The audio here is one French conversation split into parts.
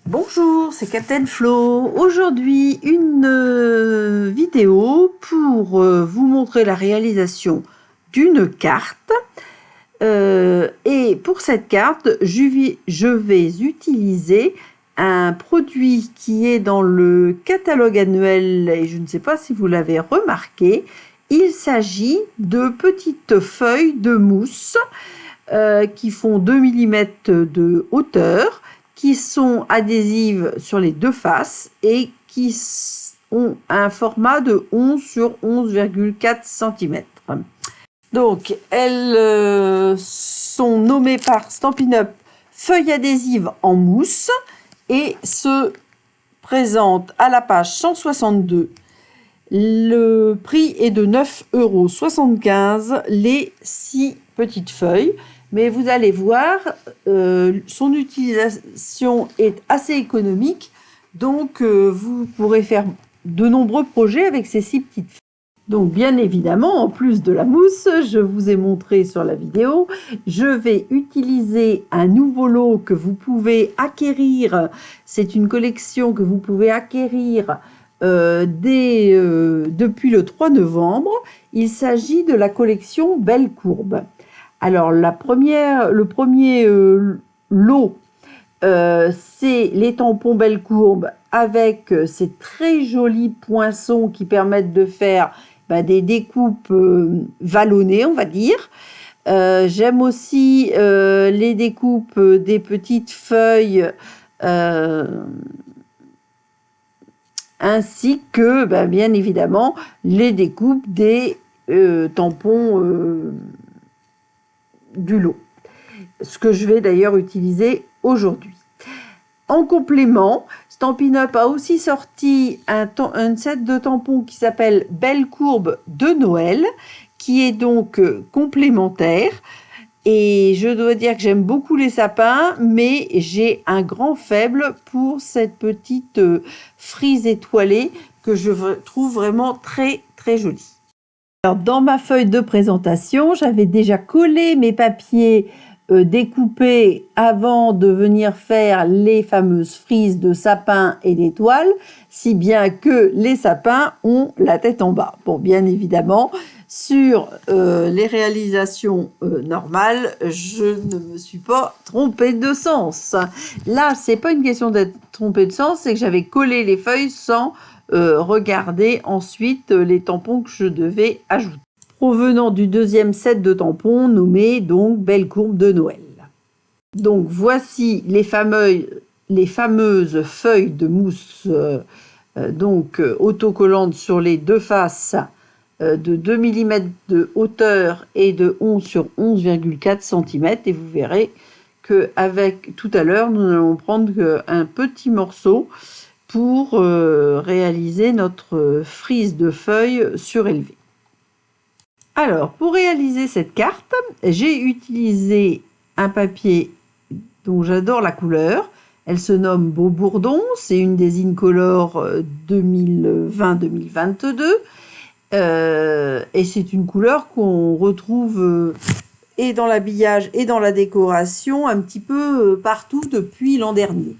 Bonjour, c'est Captain Flo. Aujourd'hui, une vidéo pour vous montrer la réalisation d'une carte. Et pour cette carte, je vais utiliser un produit qui est dans le catalogue annuel et je ne sais pas si vous l'avez remarqué. Il s'agit de petites feuilles de mousse qui font 2 mm de hauteur, qui sont adhésives sur les deux faces et qui ont un format de 11 sur 11,4 cm. Donc, elles sont nommées par Stampin' Up feuilles adhésives en mousse et se présentent à la page 162. Le prix est de 9,75 € les 6 petites feuilles. Mais vous allez voir, son utilisation est assez économique, donc vous pourrez faire de nombreux projets avec ces 6 petites feuilles. Donc bien évidemment, en plus de la mousse, je vous ai montré sur la vidéo, je vais utiliser un nouveau lot que vous pouvez acquérir. C'est une collection que vous pouvez acquérir depuis le 3 novembre. Il s'agit de la collection Belle Courbe. Alors, le premier lot, c'est les tampons Belle Courbe avec ces très jolis poinçons qui permettent de faire des découpes vallonnées, on va dire. J'aime aussi les découpes des petites feuilles ainsi que, bien évidemment, les découpes des tampons du lot, ce que je vais d'ailleurs utiliser aujourd'hui. En complément, Stampin' Up a aussi sorti un set de tampons qui s'appelle Belle Courbe de Noël, qui est donc complémentaire. Et je dois dire que j'aime beaucoup les sapins, mais j'ai un grand faible pour cette petite frise étoilée que je trouve vraiment très très jolie. Alors, dans ma feuille de présentation, j'avais déjà collé mes papiers découpés avant de venir faire les fameuses frises de sapins et d'étoiles, si bien que les sapins ont la tête en bas. Bon, bien évidemment, sur les réalisations normales, je ne me suis pas trompée de sens. Là, c'est pas une question d'être trompée de sens, c'est que j'avais collé les feuilles sans regarder ensuite les tampons que je devais ajouter, provenant du deuxième set de tampons nommé donc Belle Courbe de Noël. Donc voici les fameuses feuilles de mousse autocollantes sur les deux faces de 2 mm de hauteur et de 11 sur 11,4 cm, et vous verrez qu'avec tout à l'heure nous allons prendre un petit morceau pour réaliser notre frise de feuilles surélevée. Alors, pour réaliser cette carte, j'ai utilisé un papier dont j'adore la couleur. Elle se nomme Beau Bourdon, c'est une des Incolor 2020-2022. Et c'est une couleur qu'on retrouve et dans l'habillage et dans la décoration un petit peu partout depuis l'an dernier.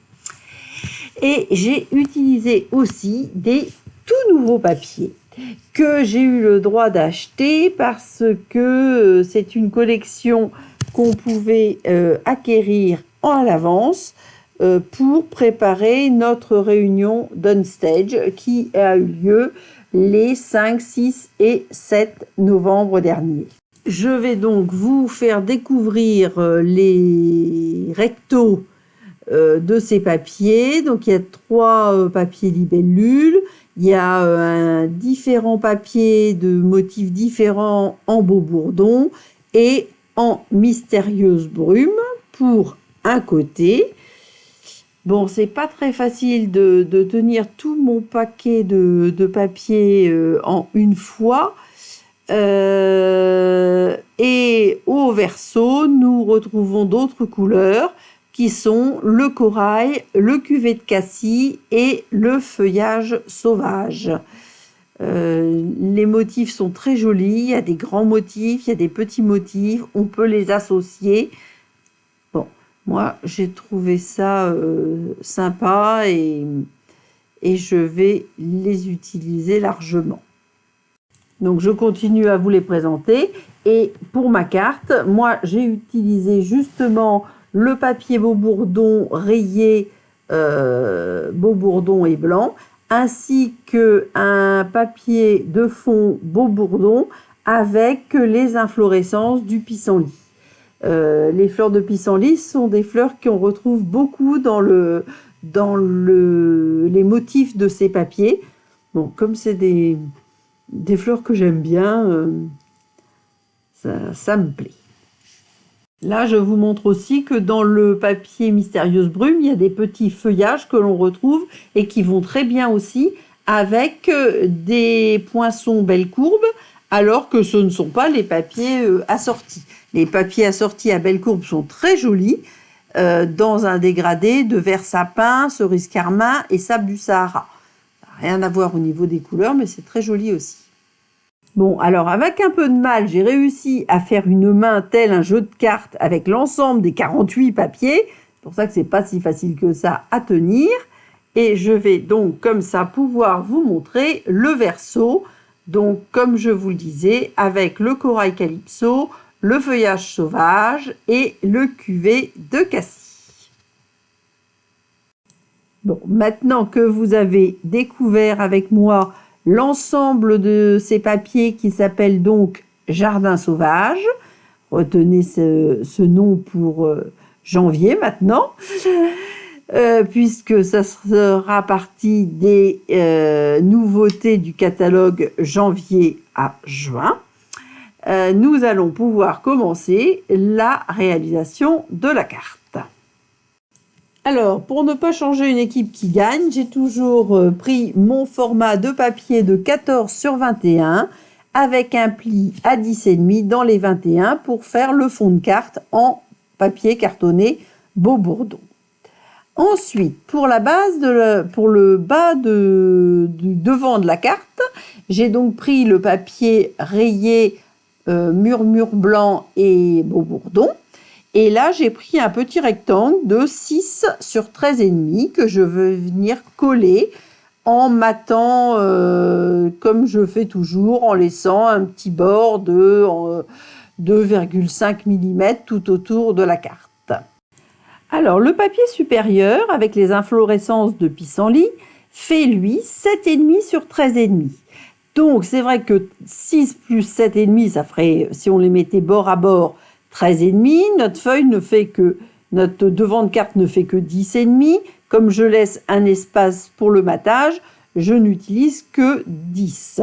Et j'ai utilisé aussi des tout nouveaux papiers que j'ai eu le droit d'acheter parce que c'est une collection qu'on pouvait acquérir à l'avance pour préparer notre réunion d'Onstage qui a eu lieu les 5, 6 et 7 novembre dernier. Je vais donc vous faire découvrir les rectos de ces papiers. Donc il y a 3 papiers libellules, il y a différents papiers de motifs différents en Beau Bourdon et en Mystérieuse Brume pour un côté. Bon, c'est pas très facile de tenir tout mon paquet de papier en une fois. Et au verso, nous retrouvons d'autres couleurs qui sont le corail, le cuvet de cassis et le feuillage sauvage. Les motifs sont très jolis, il y a des grands motifs, il y a des petits motifs, on peut les associer. Bon, Moi, j'ai trouvé ça sympa et je vais les utiliser largement. Donc, je continue à vous les présenter. Et pour ma carte, moi, j'ai utilisé justement le papier Beaubourdon rayé Beaubourdon et blanc, ainsi qu'un papier de fond Beaubourdon avec les inflorescences du pissenlit. Les fleurs de pissenlit sont des fleurs qu'on retrouve beaucoup dans les motifs de ces papiers. Bon, comme c'est des fleurs que j'aime bien, ça me plaît. Là, je vous montre aussi que dans le papier Mystérieuse Brume, il y a des petits feuillages que l'on retrouve et qui vont très bien aussi avec des poinçons belle courbe, alors que ce ne sont pas les papiers assortis. Les papiers assortis à belle courbe sont très jolis, dans un dégradé de vert sapin, cerise carmin et sable du Sahara. Rien à voir au niveau des couleurs, mais c'est très joli aussi. Bon, alors avec un peu de mal, j'ai réussi à faire une main telle un jeu de cartes avec l'ensemble des 48 papiers. C'est pour ça que c'est pas si facile que ça à tenir. Et je vais donc comme ça pouvoir vous montrer le verso. Donc comme je vous le disais, avec le corail calypso, le feuillage sauvage et le cuvet de cassis. Bon, maintenant que vous avez découvert avec moi l'ensemble de ces papiers qui s'appellent donc Jardin sauvage, retenez ce nom pour janvier maintenant, puisque ça sera partie des nouveautés du catalogue janvier à juin. Nous allons pouvoir commencer la réalisation de la carte. Alors, pour ne pas changer une équipe qui gagne, j'ai toujours pris mon format de papier de 14 sur 21 avec un pli à 10,5 dans les 21 pour faire le fond de carte en papier cartonné Beaubourdon. Ensuite, pour la base pour le bas du devant de la carte, j'ai donc pris le papier rayé Murmure blanc et Beaubourdon. Et là, j'ai pris un petit rectangle de 6 sur 13,5 que je veux venir coller en matant, comme je fais toujours, en laissant un petit bord de 2,5 mm tout autour de la carte. Alors, le papier supérieur, avec les inflorescences de pissenlit, fait, lui, 7,5 sur 13,5. Donc, c'est vrai que 6 plus 7,5, ça ferait, si on les mettait bord à bord, 13,5. Notre feuille ne fait que, notre devant de carte ne fait que 10,5. Comme je laisse un espace pour le matage, je n'utilise que 10.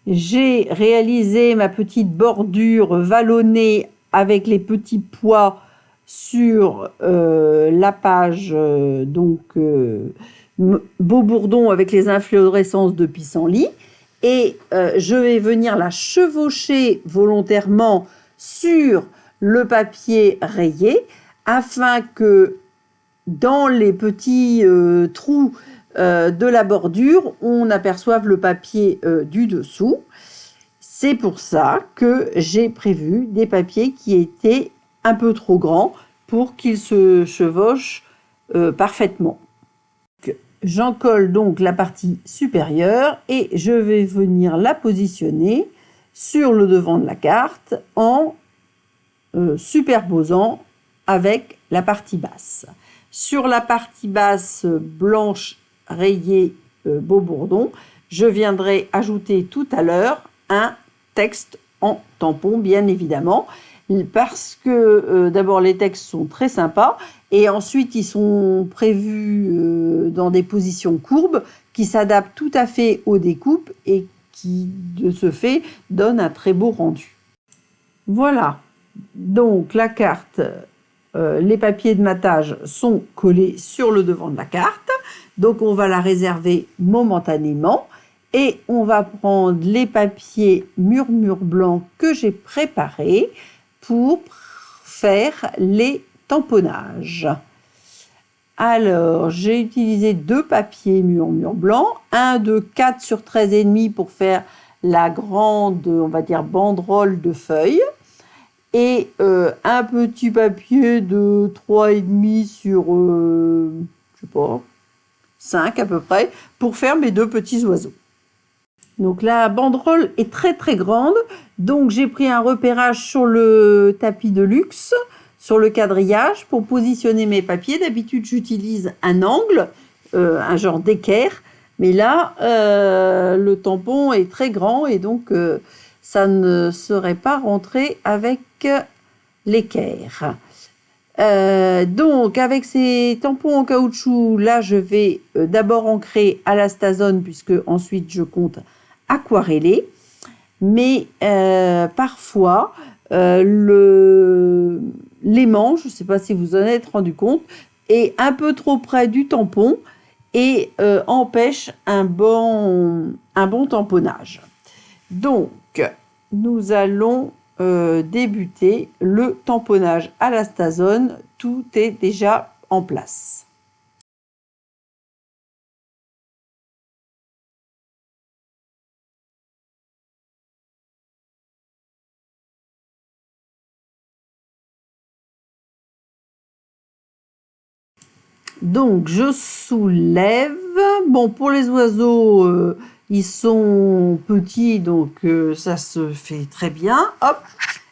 J'ai réalisé ma petite bordure vallonnée avec les petits pois sur la page Beaubourdon avec les inflorescences de pissenlit. Et je vais venir la chevaucher volontairement sur le papier rayé afin que dans les petits trous de la bordure, on aperçoive le papier du dessous. C'est pour ça que j'ai prévu des papiers qui étaient un peu trop grands pour qu'ils se chevauchent parfaitement. J'en colle donc la partie supérieure et je vais venir la positionner sur le devant de la carte en superposant avec la partie basse. Sur la partie basse blanche rayée Beaubourdon, je viendrai ajouter tout à l'heure un texte en tampon, bien évidemment, parce que d'abord les textes sont très sympas et ensuite ils sont prévus dans des positions courbes qui s'adaptent tout à fait aux découpes et qui, de ce fait, donnent un très beau rendu. Voilà, donc la carte, les papiers de matage sont collés sur le devant de la carte, donc on va la réserver momentanément et on va prendre les papiers Murmure blanc que j'ai préparés pour faire les tamponnages. Alors, j'ai utilisé 2 papiers Murmure blanc, un de 4 sur 13,5 pour faire la grande, on va dire, banderole de feuilles. et un petit papier de 3,5 sur, je sais pas, 5 à peu près, pour faire mes 2 petits oiseaux. Donc la banderole est très très grande, donc j'ai pris un repérage sur le tapis de luxe, sur le quadrillage, pour positionner mes papiers. D'habitude j'utilise un angle, un genre d'équerre, mais là le tampon est très grand et donc ça ne serait pas rentré avec l'équerre. Donc avec ces tampons en caoutchouc, là je vais d'abord ancrer à la Stazone, puisque ensuite je compte aquareller. Mais parfois l'aimant, je ne sais pas si vous en êtes rendu compte, est un peu trop près du tampon et empêche un bon tamponnage. Donc nous allons débuter le tamponnage à la Stazone. Tout est déjà en place. Donc je soulève. Bon, pour les oiseaux, ils sont petits, donc ça se fait très bien. Hop,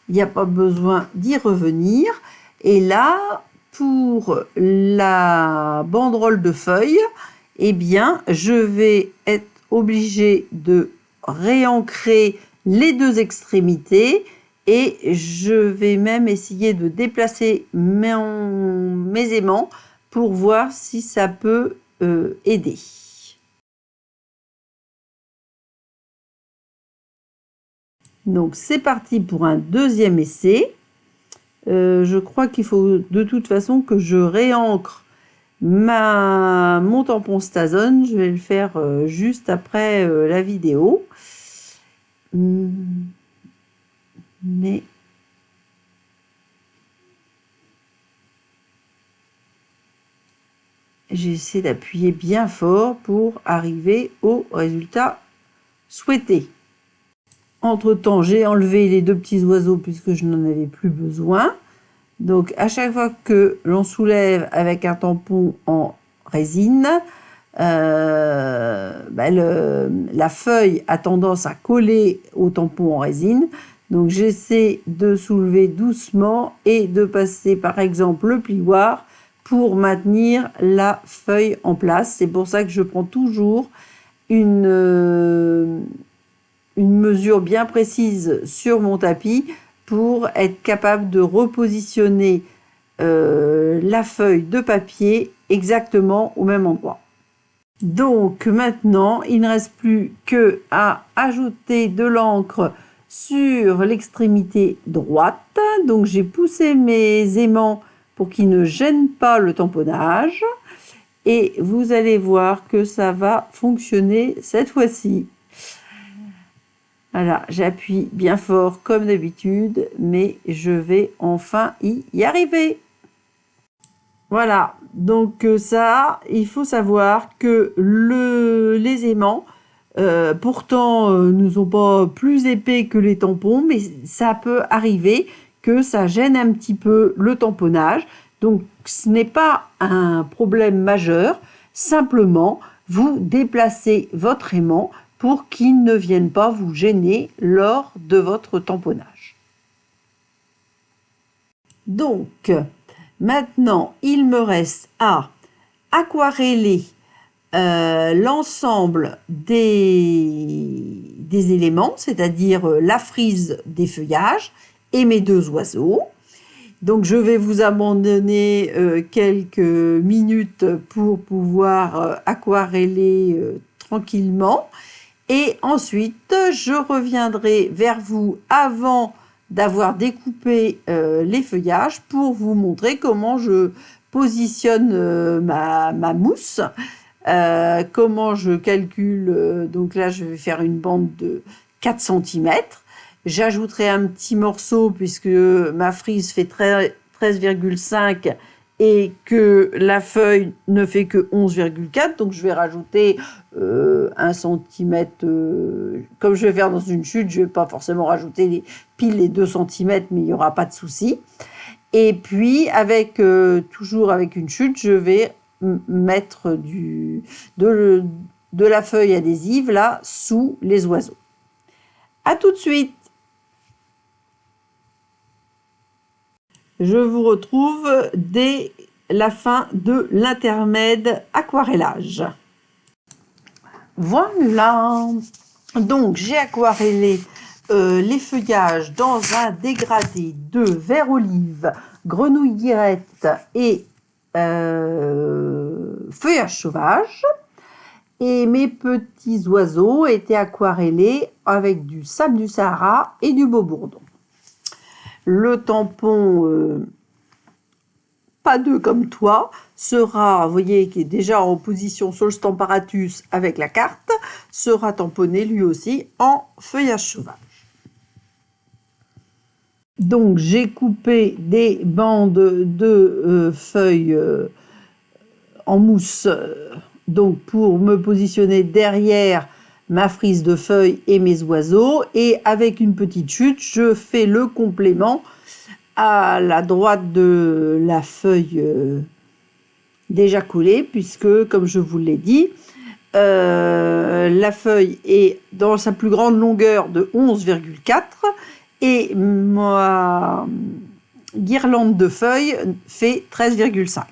il n'y a pas besoin d'y revenir. Et là, pour la banderole de feuilles, eh bien, je vais être obligée de réancrer les 2 extrémités et je vais même essayer de déplacer mes aimants pour voir si ça peut aider. Donc c'est parti pour un deuxième essai. Je crois qu'il faut de toute façon que je réancre mon tampon Stazone. Je vais le faire juste après la vidéo. Mais j'essaie d'appuyer bien fort pour arriver au résultat souhaité. Entre-temps, j'ai enlevé les 2 petits oiseaux puisque je n'en avais plus besoin. Donc, à chaque fois que l'on soulève avec un tampon en résine, la feuille a tendance à coller au tampon en résine. Donc, j'essaie de soulever doucement et de passer, par exemple, le plioir pour maintenir la feuille en place. C'est pour ça que je prends toujours une mesure bien précise sur mon tapis pour être capable de repositionner la feuille de papier exactement au même endroit. Donc maintenant, il ne reste plus qu'à ajouter de l'encre sur l'extrémité droite. Donc j'ai poussé mes aimants pour qu'ils ne gênent pas le tamponnage. Et vous allez voir que ça va fonctionner cette fois-ci. Voilà, j'appuie bien fort comme d'habitude, mais je vais enfin y arriver. Voilà, donc ça, il faut savoir que les aimants, pourtant, ne sont pas plus épais que les tampons, mais ça peut arriver que ça gêne un petit peu le tamponnage. Donc, ce n'est pas un problème majeur, simplement, vous déplacez votre aimant pour qu'il ne vienne pas vous gêner lors de votre tamponnage. Donc, maintenant, il me reste à aquareller l'ensemble des éléments, c'est-à-dire la frise des feuillages et mes 2 oiseaux. Donc, je vais vous abandonner quelques minutes pour pouvoir aquareller tranquillement. Et ensuite, je reviendrai vers vous avant d'avoir découpé les feuillages pour vous montrer comment je positionne ma mousse, comment je calcule. Donc là, je vais faire une bande de 4 cm. J'ajouterai un petit morceau puisque ma frise fait 13,5 et et que la feuille ne fait que 11,4, donc je vais rajouter 1 cm, comme je vais faire dans une chute, je ne vais pas forcément rajouter pile les 2 cm, mais il n'y aura pas de souci. Et puis, toujours avec une chute, je vais mettre de la feuille adhésive là sous les oiseaux. À tout de suite. Je vous retrouve dès la fin de l'intermède aquarellage. Voilà. Donc j'ai aquarellé les feuillages dans un dégradé de vert olive, grenouille guirette et feuillage sauvage. Et mes petits oiseaux étaient aquarellés avec du sable du Sahara et du Beaubourdon. Le tampon pas deux comme toi sera, vous voyez, qui est déjà en position sur le Stamparatus avec la carte, sera tamponné lui aussi en feuillage sauvage. Donc j'ai coupé des bandes de feuilles en mousse, donc pour me positionner derrière ma frise de feuilles et mes oiseaux, et avec une petite chute, je fais le complément à la droite de la feuille déjà collée, puisque comme je vous l'ai dit, la feuille est dans sa plus grande longueur de 11,4 et ma guirlande de feuilles fait 13,5.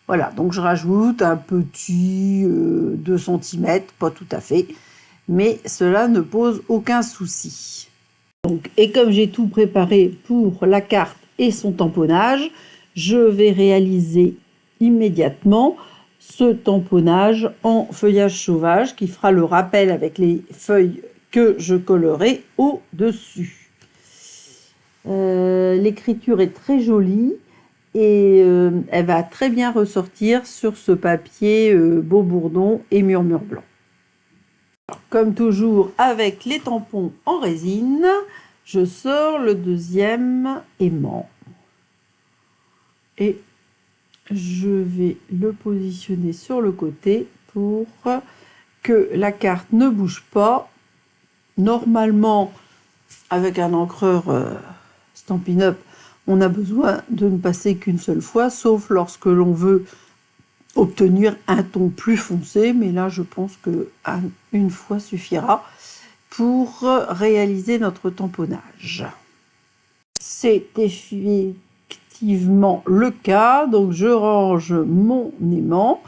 Voilà, donc je rajoute un petit 2 cm, pas tout à fait, mais cela ne pose aucun souci. Donc, et comme j'ai tout préparé pour la carte et son tamponnage, je vais réaliser immédiatement ce tamponnage en feuillage sauvage qui fera le rappel avec les feuilles que je collerai au-dessus. L'écriture est très jolie et elle va très bien ressortir sur ce papier Beaubourdon et Murmure Blanc. Comme toujours avec les tampons en résine, je sors le deuxième aimant et je vais le positionner sur le côté pour que la carte ne bouge pas. Normalement, avec un encreur Stampin' Up, on a besoin de ne passer qu'une seule fois, sauf lorsque l'on veut obtenir un ton plus foncé, mais là je pense que une fois suffira pour réaliser notre tamponnage. C'est effectivement le cas, donc je range mon aimant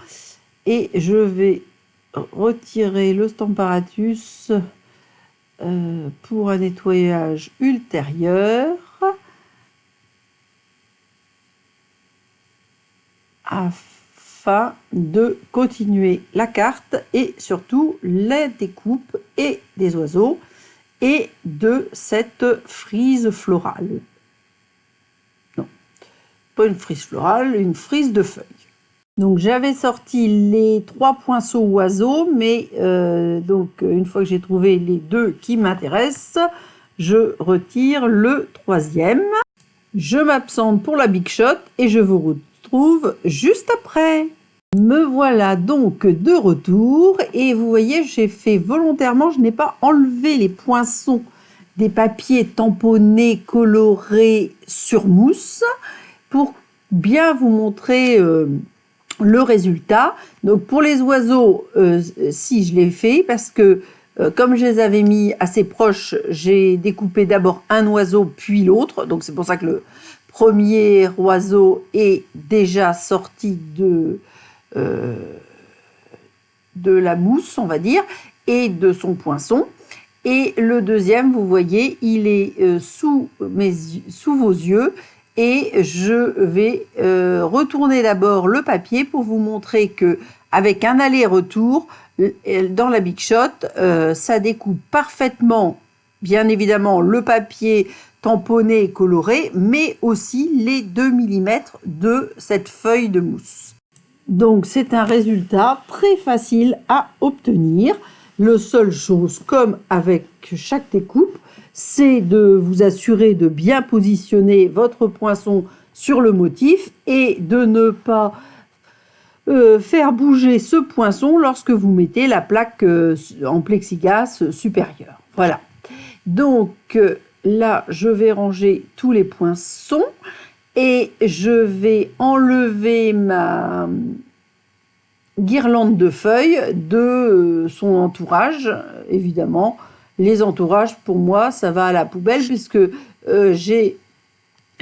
et je vais retirer le Stamparatus pour un nettoyage ultérieur afin de continuer la carte et surtout la découpe et des oiseaux et de cette frise florale. Non, pas une frise florale, une frise de feuilles. Donc j'avais sorti les 3 poinçons oiseaux, mais donc une fois que j'ai trouvé les 2 qui m'intéressent, je retire le 3e. Je m'absente pour la Big Shot et je vous retrouve juste après. Me voilà donc de retour et vous voyez, j'ai fait volontairement, je n'ai pas enlevé les poinçons des papiers tamponnés, colorés sur mousse pour bien vous montrer le résultat. Donc pour les oiseaux, si je l'ai fait parce que comme je les avais mis assez proches, j'ai découpé d'abord un oiseau puis l'autre. Donc c'est pour ça que le premier oiseau est déjà sorti de la mousse, on va dire, et de son poinçon. Et le deuxième, vous voyez, il est sous vos yeux. Et je vais retourner d'abord le papier pour vous montrer que avec un aller-retour dans la Big Shot, ça découpe parfaitement, bien évidemment, le papier tamponné et coloré, mais aussi les 2 mm de cette feuille de mousse. Donc c'est un résultat très facile à obtenir. La seule chose, comme avec chaque découpe, c'est de vous assurer de bien positionner votre poinçon sur le motif et de ne pas faire bouger ce poinçon lorsque vous mettez la plaque en plexiglas supérieur. Voilà. Donc là, je vais ranger tous les poinçons et je vais enlever ma guirlande de feuilles de son entourage. Évidemment, les entourages, pour moi, ça va à la poubelle puisque j'ai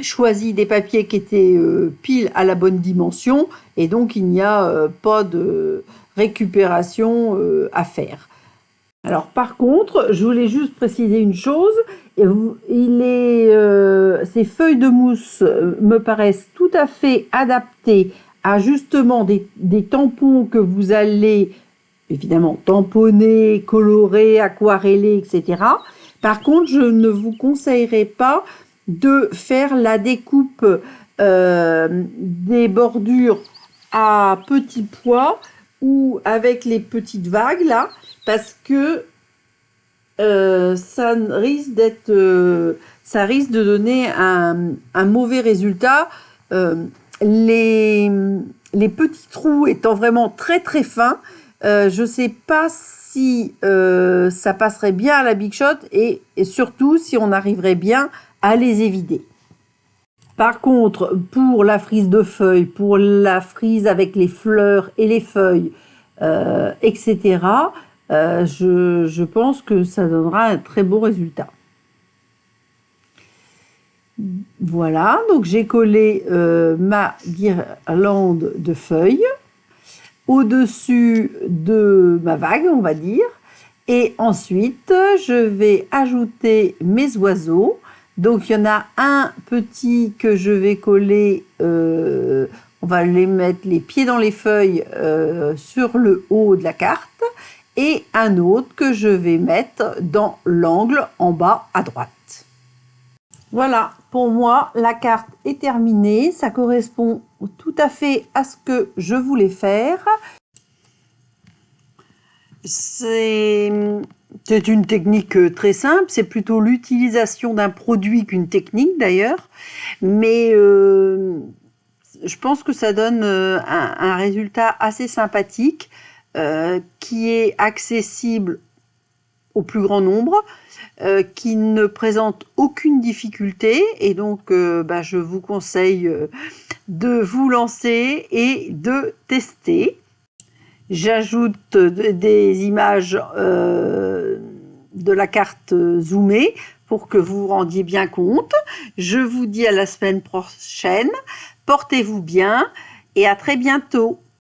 choisi des papiers qui étaient pile à la bonne dimension et donc il n'y a pas de récupération à faire. Alors par contre, je voulais juste préciser une chose, ces feuilles de mousse me paraissent tout à fait adaptées à justement des tampons que vous allez évidemment tamponner, colorer, aquareller, etc. Par contre, je ne vous conseillerais pas de faire la découpe des bordures à petits pois ou avec les petites vagues là, parce que ça risque de donner un mauvais résultat. Les petits trous étant vraiment très très fins, je ne sais pas si ça passerait bien à la Big Shot et surtout si on arriverait bien à les évider. Par contre, pour la frise de feuilles, pour la frise avec les fleurs et les feuilles, etc., je pense que ça donnera un très beau résultat. Voilà, donc j'ai collé ma guirlande de feuilles au-dessus de ma vague, on va dire. Et ensuite, je vais ajouter mes oiseaux. Donc, il y en a un petit que je vais coller, on va les mettre les pieds dans les feuilles sur le haut de la carte. Et un autre que je vais mettre dans l'angle en bas à droite. Voilà, pour moi, la carte est terminée. Ça correspond tout à fait à ce que je voulais faire. C'est une technique très simple, c'est plutôt l'utilisation d'un produit qu'une technique d'ailleurs, mais je pense que ça donne un résultat assez sympathique qui est accessible au plus grand nombre, qui ne présente aucune difficulté et donc je vous conseille de vous lancer et de tester. J'ajoute des images de la carte zoomée pour que vous vous rendiez bien compte. Je vous dis à la semaine prochaine. Portez-vous bien et à très bientôt.